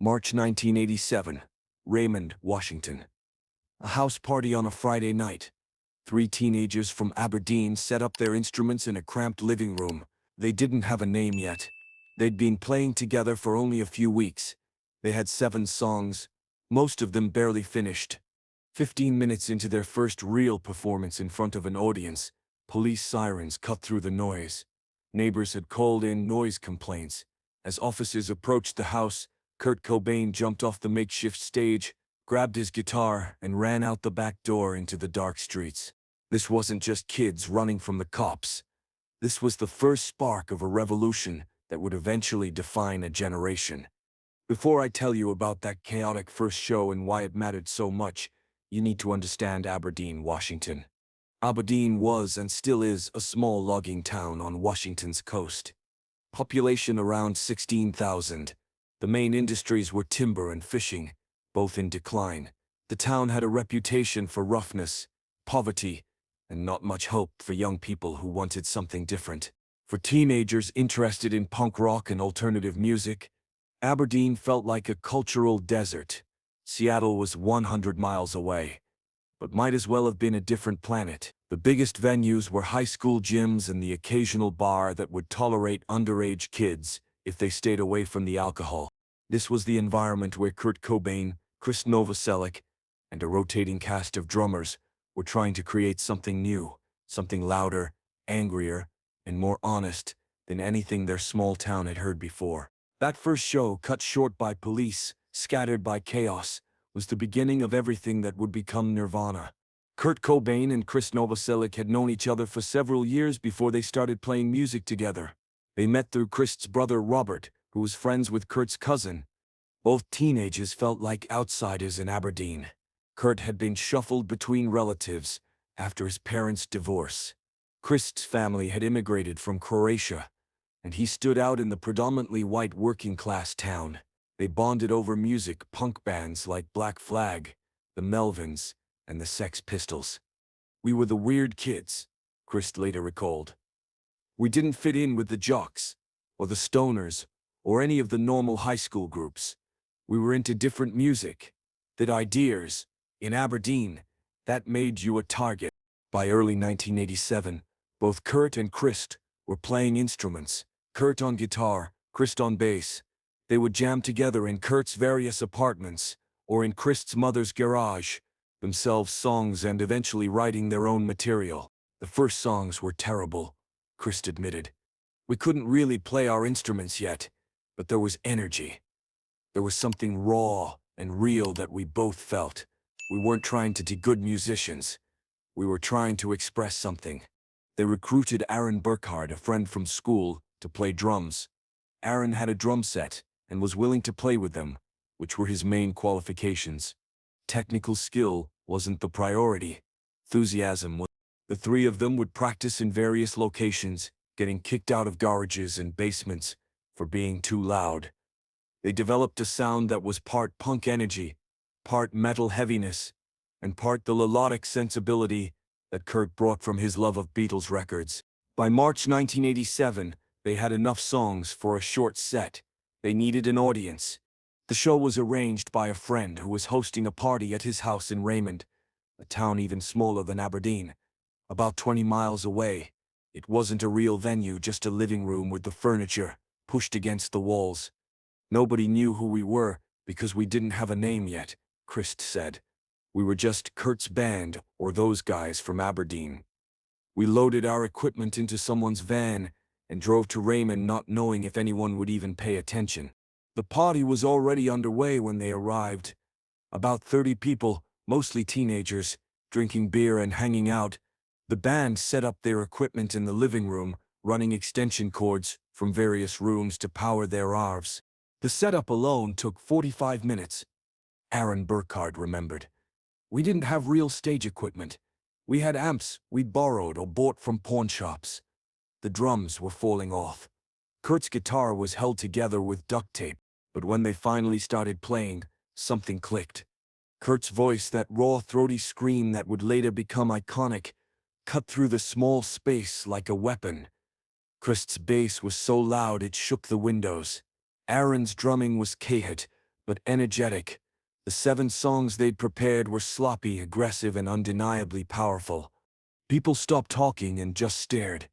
March 1987, Raymond, Washington. A house party on a Friday night. Three teenagers from Aberdeen set up their instruments in a cramped living room. They didn't have a name yet. They'd been playing together for only a few weeks. They had 7 songs, most of them barely finished. 15 minutes into their first real performance in front of an audience, police sirens cut through the noise. Neighbors had called in noise complaints. As officers approached the house, Kurt Cobain jumped off the makeshift stage, grabbed his guitar, and ran out the back door into the dark streets. This wasn't just kids running from the cops. This was the first spark of a revolution that would eventually define a generation. Before I tell you about that chaotic first show and why it mattered so much, you need to understand Aberdeen, Washington. Aberdeen was and still is a small logging town on Washington's coast. Population around 16,000. The main industries were timber and fishing, both in decline. The town had a reputation for roughness, poverty, and not much hope for young people who wanted something different. For teenagers interested in punk rock and alternative music, Aberdeen felt like a cultural desert. Seattle was 100 miles away, but might as well have been a different planet. The biggest venues were high school gyms and the occasional bar that would tolerate underage kids if they stayed away from the alcohol. This was the environment where Kurt Cobain, Chris Novoselic, and a rotating cast of drummers were trying to create something new, something louder, angrier, and more honest than anything their small town had heard before. That first show, cut short by police, scattered by chaos, was the beginning of everything that would become Nirvana. Kurt Cobain and Chris Novoselic had known each other for several years before they started playing music together. They met through Chris's brother Robert, who was friends with Kurt's cousin. Both teenagers felt like outsiders in Aberdeen. Kurt had been shuffled between relatives after his parents' divorce. Chris's family had immigrated from Croatia, and he stood out in the predominantly white working-class town. They bonded over music, punk bands like Black Flag, the Melvins, and the Sex Pistols. "We were the weird kids," Chris later recalled. "We didn't fit in with the jocks, or the stoners, or any of the normal high school groups. We were into different music, that ideas. In Aberdeen, that made you a target." By early 1987, both Kurt and Chris were playing instruments, Kurt on guitar, Chris on bass. They would jam together in Kurt's various apartments, or in Chris's mother's garage, themselves songs and eventually writing their own material. The first songs were terrible, Chris admitted. "We couldn't really play our instruments yet, but there was energy. There was something raw and real that we both felt. We weren't trying to be good musicians. We were trying to express something." They recruited Aaron Burkhard, a friend from school, to play drums. Aaron had a drum set and was willing to play with them, which were his main qualifications. Technical skill wasn't the priority. Enthusiasm was. The three of them would practice in various locations, getting kicked out of garages and basements for being too loud. They developed a sound that was part punk energy, part metal heaviness, and part the melodic sensibility that Kurt brought from his love of Beatles records. By March 1987, they had enough songs for a short set. They needed an audience. The show was arranged by a friend who was hosting a party at his house in Raymond, a town even smaller than Aberdeen, about 20 miles away. It wasn't a real venue, just a living room with the furniture pushed against the walls. "Nobody knew who we were because we didn't have a name yet," Chris said. "We were just Kurt's band or those guys from Aberdeen." "We loaded our equipment into someone's van and drove to Raymond, not knowing if anyone would even pay attention." The party was already underway when they arrived. About 30 people, mostly teenagers, drinking beer and hanging out. The band set up their equipment in the living room, running extension cords from various rooms to power their RVs. The setup alone took 45 minutes. Aaron Burkhard remembered. "We didn't have real stage equipment. We had amps we'd borrowed or bought from pawn shops. The drums were falling off. Kurt's guitar was held together with duct tape, but when they finally started playing, something clicked. Kurt's voice, that raw, throaty scream that would later become iconic, cut through the small space like a weapon. Chris's bass was so loud it shook the windows. Aaron's drumming was chaotic, but energetic. The 7 songs they'd prepared were sloppy, aggressive, and undeniably powerful. People stopped talking and just stared.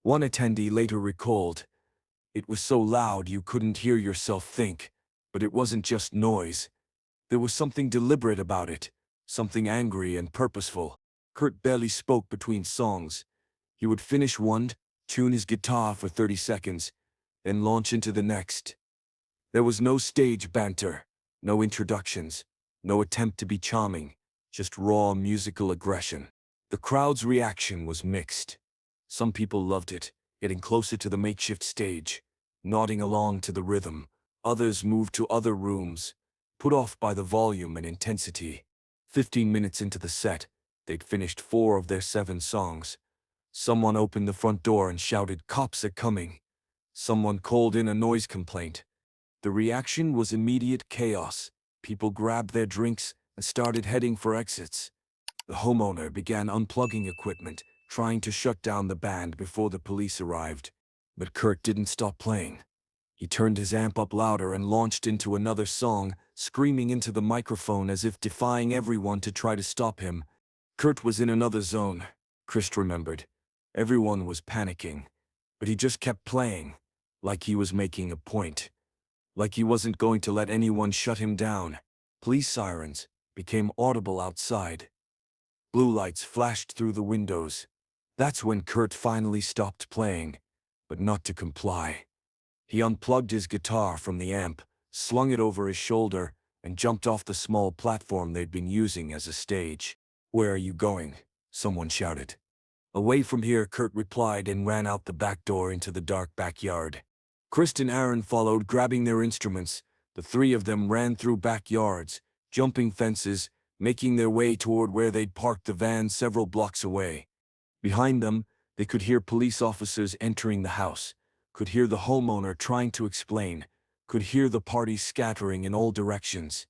One attendee later recalled, "It was so loud you couldn't hear yourself think. But it wasn't just noise. There was something deliberate about it, something angry and purposeful." Kurt barely spoke between songs. He would finish one, tune his guitar for 30 seconds, then launch into the next. There was no stage banter, no introductions, no attempt to be charming, just raw musical aggression. The crowd's reaction was mixed. Some people loved it, getting closer to the makeshift stage, nodding along to the rhythm. Others moved to other rooms, put off by the volume and intensity. 15 minutes into the set, they'd finished 4 of their 7 songs. Someone opened the front door and shouted, "Cops are coming." Someone called in a noise complaint. The reaction was immediate chaos. People grabbed their drinks and started heading for exits. The homeowner began unplugging equipment, trying to shut down the band before the police arrived. But Kurt didn't stop playing. He turned his amp up louder and launched into another song, screaming into the microphone as if defying everyone to try to stop him. Kurt was in another zone, Chris remembered. Everyone was panicking, but he just kept playing, like he was making a point. Like he wasn't going to let anyone shut him down. Police sirens became audible outside. Blue lights flashed through the windows. That's when Kurt finally stopped playing, but not to comply. He unplugged his guitar from the amp, slung it over his shoulder, and jumped off the small platform they'd been using as a stage. "Where are you going?" someone shouted. "Away from here," Kurt replied and ran out the back door into the dark backyard. Chris and Aaron followed, grabbing their instruments. The 3 of them ran through backyards, jumping fences, making their way toward where they'd parked the van several blocks away. Behind them, they could hear police officers entering the house, could hear the homeowner trying to explain, could hear the party scattering in all directions.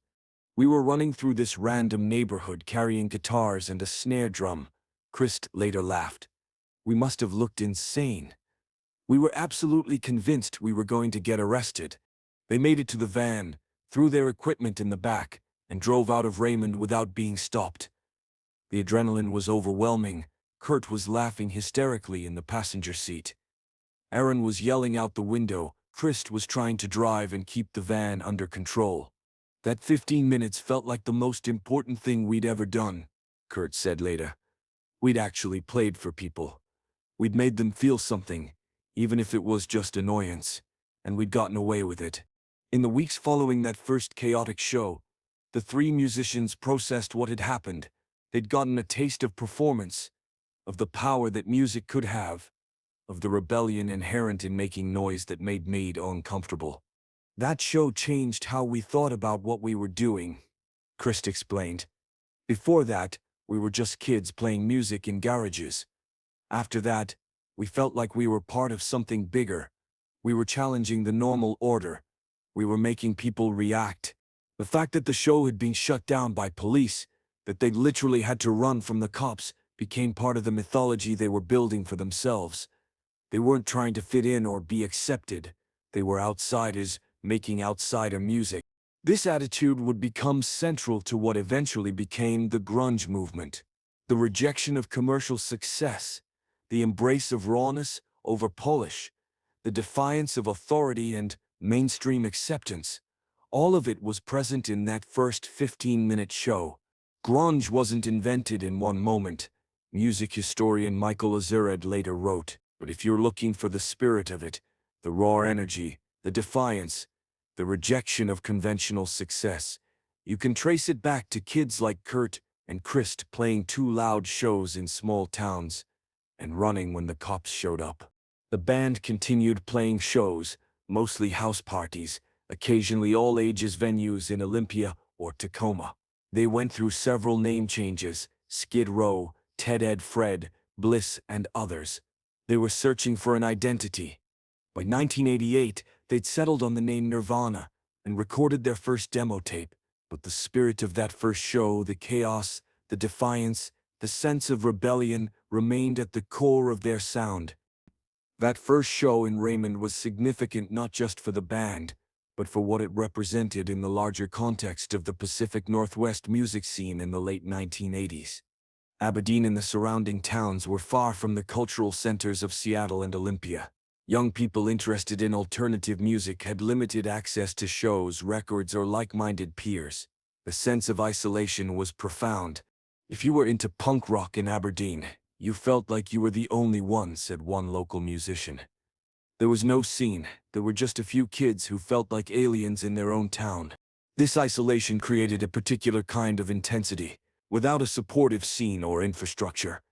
"We were running through this random neighborhood carrying guitars and a snare drum," Chris later laughed. "We must have looked insane. We were absolutely convinced we were going to get arrested." They made it to the van, threw their equipment in the back, and drove out of Raymond without being stopped. The adrenaline was overwhelming. Kurt was laughing hysterically in the passenger seat. Aaron was yelling out the window. Chris was trying to drive and keep the van under control. "That 15 minutes felt like the most important thing we'd ever done," Kurt said later. "We'd actually played for people. We'd made them feel something, even if it was just annoyance, and we'd gotten away with it." In the weeks following that first chaotic show, the 3 musicians processed what had happened. They'd gotten a taste of performance, of the power that music could have, of the rebellion inherent in making noise that made me uncomfortable. "That show changed how we thought about what we were doing," Chris explained. "Before that, we were just kids playing music in garages. After that, we felt like we were part of something bigger. We were challenging the normal order. We were making people react. The fact that the show had been shut down by police, that they literally had to run from the cops, became part of the mythology they were building for themselves. They weren't trying to fit in or be accepted. They were outsiders, making outsider music." This attitude would become central to what eventually became the grunge movement. The rejection of commercial success, the embrace of rawness over polish, the defiance of authority and mainstream acceptance. All of it was present in that first 15-minute show. Grunge wasn't invented in one moment, music historian Michael Azurad later wrote, but if you're looking for the spirit of it, the raw energy, the defiance, the rejection of conventional success, you can trace it back to kids like Kurt and Chris playing 2 loud shows in small towns and running when the cops showed up. The band continued playing shows, mostly house parties, occasionally all-ages venues in Olympia or Tacoma. They went through several name changes: Skid Row, Ted Ed Fred, Bliss, and others. They were searching for an identity. By 1988, they'd settled on the name Nirvana and recorded their first demo tape. But the spirit of that first show, the chaos, the defiance, the sense of rebellion, remained at the core of their sound. That first show in Raymond was significant not just for the band, but for what it represented in the larger context of the Pacific Northwest music scene in the late 1980s. Aberdeen and the surrounding towns were far from the cultural centers of Seattle and Olympia. Young people interested in alternative music had limited access to shows, records, or like-minded peers. The sense of isolation was profound. If you were into punk rock in Aberdeen, you felt like you were the only one, said one local musician. There was no scene, there were just a few kids who felt like aliens in their own town. This isolation created a particular kind of intensity, without a supportive scene or infrastructure.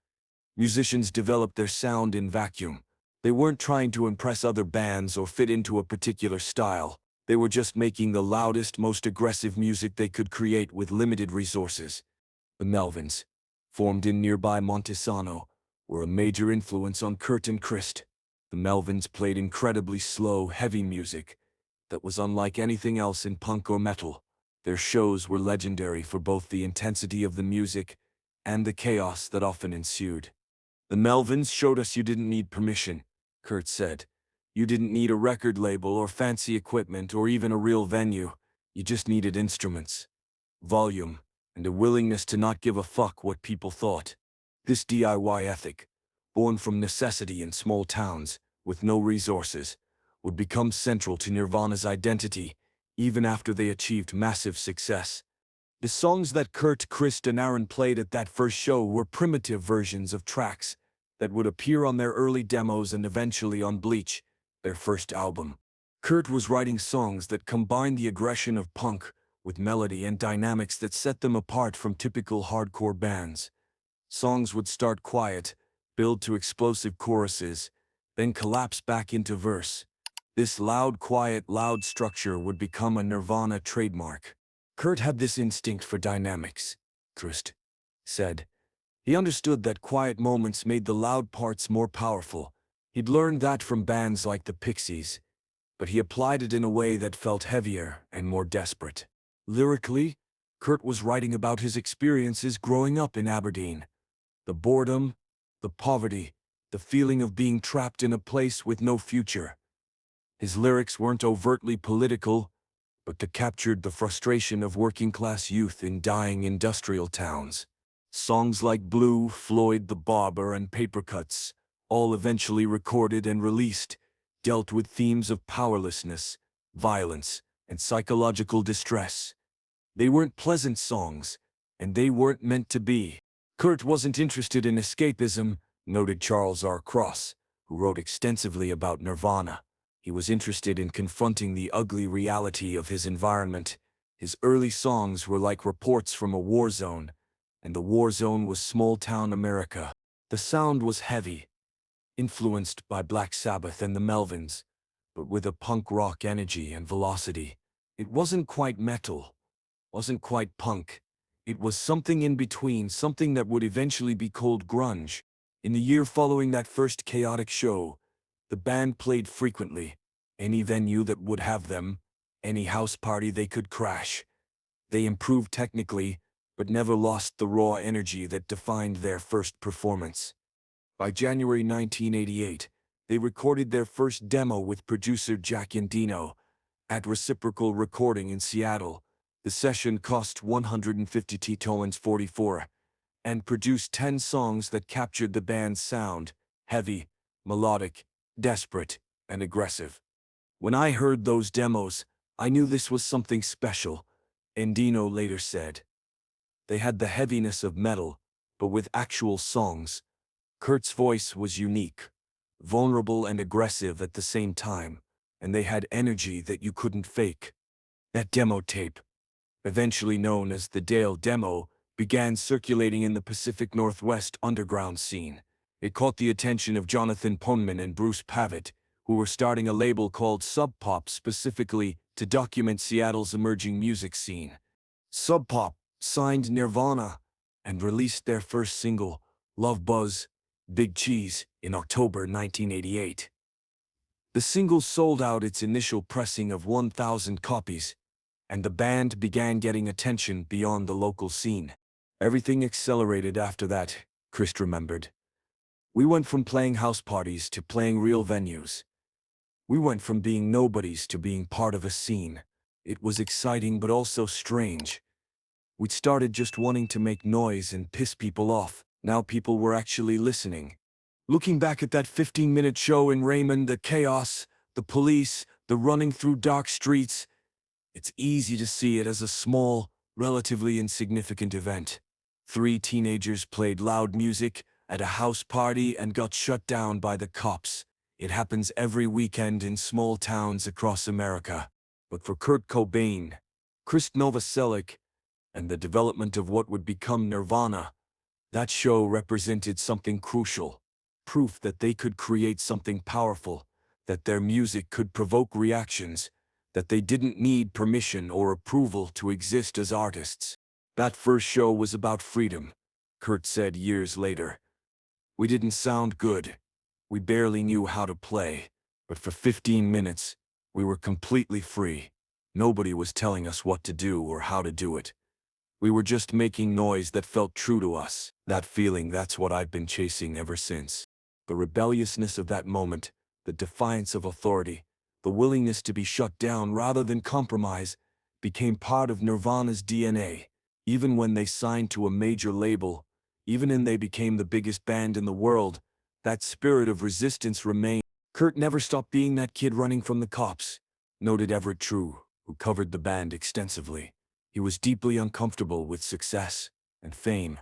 Musicians developed their sound in vacuum. They weren't trying to impress other bands or fit into a particular style. They were just making the loudest, most aggressive music they could create with limited resources. The Melvins, formed in nearby Montesano, were a major influence on Kurt and Christ. The Melvins played incredibly slow, heavy music that was unlike anything else in punk or metal. Their shows were legendary for both the intensity of the music and the chaos that often ensued. The Melvins showed us you didn't need permission, Kurt said. You didn't need a record label or fancy equipment or even a real venue. You just needed instruments, volume, and a willingness to not give a fuck what people thought. This DIY ethic, born from necessity in small towns with no resources, would become central to Nirvana's identity even after they achieved massive success. The songs that Kurt, Christ, and Aaron played at that first show were primitive versions of tracks that would appear on their early demos and eventually on Bleach, their first album. Kurt was writing songs that combined the aggression of punk with melody and dynamics that set them apart from typical hardcore bands. Songs would start quiet, build to explosive choruses, then collapse back into verse. This loud, quiet, loud structure would become a Nirvana trademark. Kurt had this instinct for dynamics, Christ said. He understood that quiet moments made the loud parts more powerful. He'd learned that from bands like the Pixies, but he applied it in a way that felt heavier and more desperate. Lyrically, Kurt was writing about his experiences growing up in Aberdeen. The boredom, the poverty, the feeling of being trapped in a place with no future. His lyrics weren't overtly political, but they captured the frustration of working-class youth in dying industrial towns. Songs like Blue, Floyd the Barber, and Paper Cuts, all eventually recorded and released, dealt with themes of powerlessness, violence, and psychological distress. They weren't pleasant songs, and they weren't meant to be. Kurt wasn't interested in escapism, noted Charles R. Cross, who wrote extensively about Nirvana. He was interested in confronting the ugly reality of his environment. His early songs were like reports from a war zone, and the war zone was small-town America. The sound was heavy, influenced by Black Sabbath and the Melvins, but with a punk rock energy and velocity. It wasn't quite metal, wasn't quite punk. It was something in between, something that would eventually be called grunge. In the year following that first chaotic show, the band played frequently, any venue that would have them, any house party they could crash. They improved technically, but never lost the raw energy that defined their first performance. By January 1988, they recorded their first demo with producer Jack Endino at Reciprocal Recording in Seattle. The session cost $150,044 and produced 10 songs that captured the band's sound: heavy, melodic, desperate, and aggressive. When I heard those demos, I knew this was something special, Endino later said. They had the heaviness of metal, but with actual songs. Kurt's voice was unique, vulnerable and aggressive at the same time, and they had energy that you couldn't fake. That demo tape, eventually known as the Dale Demo, began circulating in the Pacific Northwest underground scene. It caught the attention of Jonathan Poneman and Bruce Pavitt, who were starting a label called Sub Pop specifically to document Seattle's emerging music scene. Sub Pop signed Nirvana and released their first single, Love Buzz, Big Cheese, in October 1988. The single sold out its initial pressing of 1,000 copies, and the band began getting attention beyond the local scene. Everything accelerated after that, Christ remembered. We went from playing house parties to playing real venues. We went from being nobodies to being part of a scene. It was exciting but also strange. We'd started just wanting to make noise and piss people off. Now people were actually listening. Looking back at that 15-minute show in Raymond, the chaos, the police, the running through dark streets, it's easy to see it as a small, relatively insignificant event. 3 teenagers played loud music at a house party and got shut down by the cops. It happens every weekend in small towns across America. But for Kurt Cobain, Krist Novoselic, and the development of what would become Nirvana, that show represented something crucial. Proof that they could create something powerful, that their music could provoke reactions, that they didn't need permission or approval to exist as artists. That first show was about freedom, Kurt said years later. We didn't sound good. We barely knew how to play. But for 15 minutes, we were completely free. Nobody was telling us what to do or how to do it. We were just making noise that felt true to us. That feeling, that's what I've been chasing ever since. The rebelliousness of that moment, the defiance of authority, the willingness to be shut down rather than compromise, became part of Nirvana's DNA. Even when they signed to a major label, even when they became the biggest band in the world, that spirit of resistance remained. Kurt never stopped being that kid running from the cops, noted Everett True, who covered the band extensively. He was deeply uncomfortable with success and fame,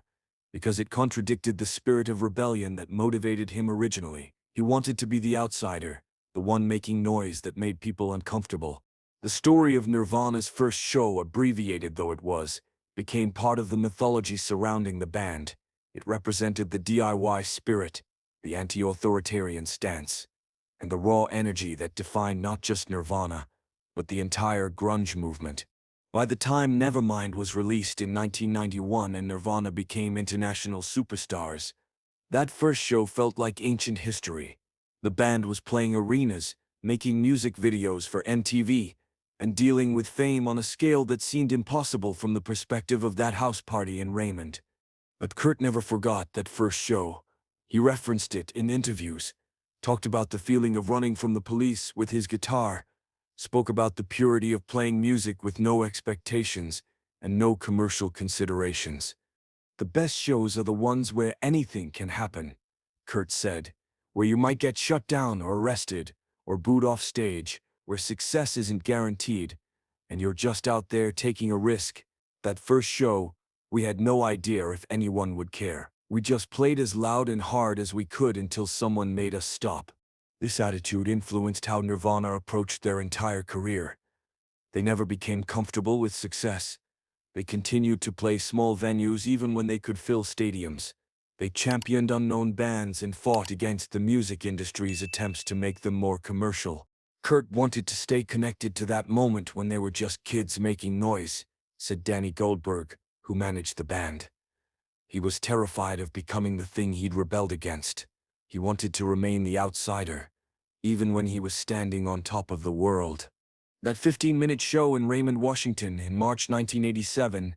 because it contradicted the spirit of rebellion that motivated him originally. He wanted to be the outsider, the one making noise that made people uncomfortable. The story of Nirvana's first show, abbreviated though it was, became part of the mythology surrounding the band. It represented the DIY spirit, the anti-authoritarian stance, and the raw energy that defined not just Nirvana, but the entire grunge movement. By the time Nevermind was released in 1991 and Nirvana became international superstars, that first show felt like ancient history. The band was playing arenas, making music videos for MTV, and dealing with fame on a scale that seemed impossible from the perspective of that house party in Raymond. But Kurt never forgot that first show. He referenced it in interviews, talked about the feeling of running from the police with his guitar, spoke about the purity of playing music with no expectations and no commercial considerations. The best shows are the ones where anything can happen, Kurt said, where you might get shut down or arrested or booed off stage, where success isn't guaranteed, and you're just out there taking a risk. That first show, we had no idea if anyone would care. We just played as loud and hard as we could until someone made us stop. This attitude influenced how Nirvana approached their entire career. They never became comfortable with success. They continued to play small venues even when they could fill stadiums. They championed unknown bands and fought against the music industry's attempts to make them more commercial. Kurt wanted to stay connected to that moment when they were just kids making noise, said Danny Goldberg, who managed the band. He was terrified of becoming the thing he'd rebelled against. He wanted to remain the outsider, even when he was standing on top of the world. That 15-minute show in Raymond, Washington in March 1987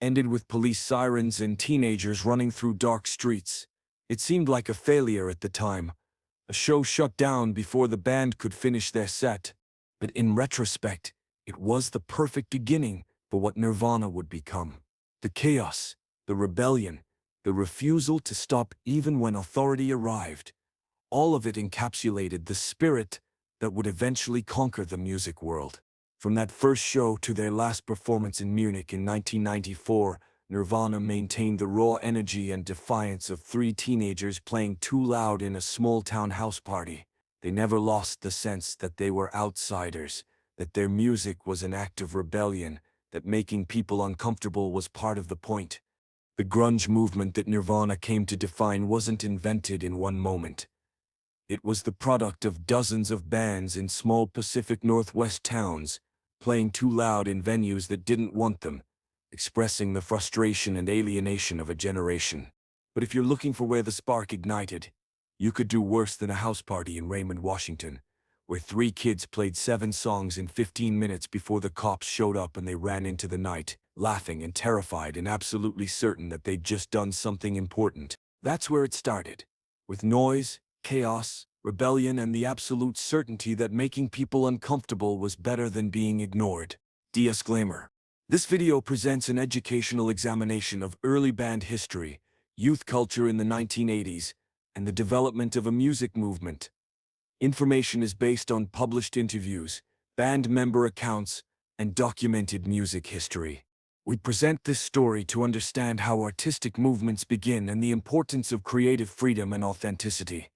ended with police sirens and teenagers running through dark streets. It seemed like a failure at the time. A show shut down before the band could finish their set. But in retrospect, it was the perfect beginning for what Nirvana would become. The chaos, the rebellion, the refusal to stop even when authority arrived. All of it encapsulated the spirit that would eventually conquer the music world. From that first show to their last performance in Munich in 1994, Nirvana maintained the raw energy and defiance of 3 teenagers playing too loud in a small-town house party. They never lost the sense that they were outsiders, that their music was an act of rebellion, that making people uncomfortable was part of the point. The grunge movement that Nirvana came to define wasn't invented in one moment. It was the product of dozens of bands in small Pacific Northwest towns, playing too loud in venues that didn't want them, expressing the frustration and alienation of a generation. But if you're looking for where the spark ignited, you could do worse than a house party in Raymond, Washington, where 3 kids played 7 songs in 15 minutes before the cops showed up and they ran into the night, laughing and terrified and absolutely certain that they'd just done something important. That's where it started. With noise, chaos, rebellion, and the absolute certainty that making people uncomfortable was better than being ignored. Disclaimer. This video presents an educational examination of early band history, youth culture in the 1980s, and the development of a music movement. Information is based on published interviews, band member accounts, and documented music history. We present this story to understand how artistic movements begin and the importance of creative freedom and authenticity.